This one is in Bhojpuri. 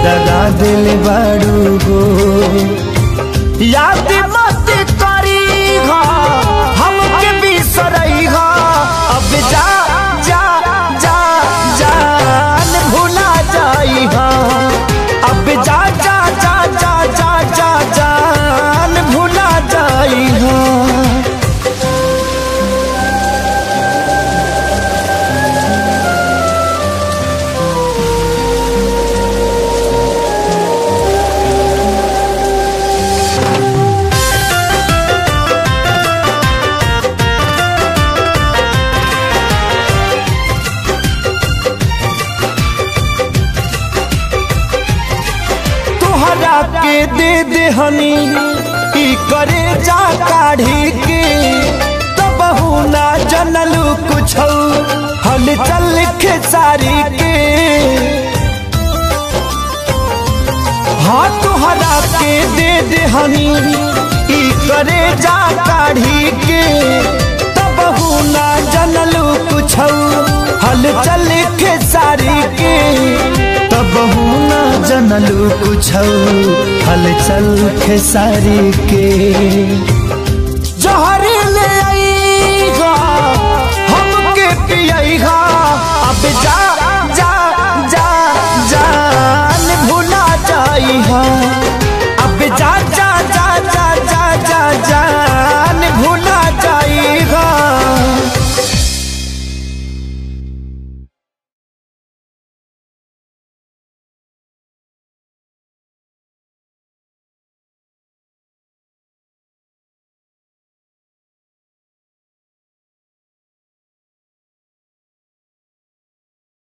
दगा दिल बाड़ू हो। याद मत करी हो हमके बिसरई हो, अब जा जा जा जान भुला जाई हो, अब जा जा जा जा जा जा जान भुला जाई हो। के दे दे हनी ई करे जा काढ़ी के, तब ना जनलू कुछ हल चल खेसारी के। हाँ तुहरा के दे दे हनी ई करे जा काढ़ी के, तब ना जनलू कुछ हल चल खेसारी के, तब ना जनलू कुछ हल चल खेसारी के।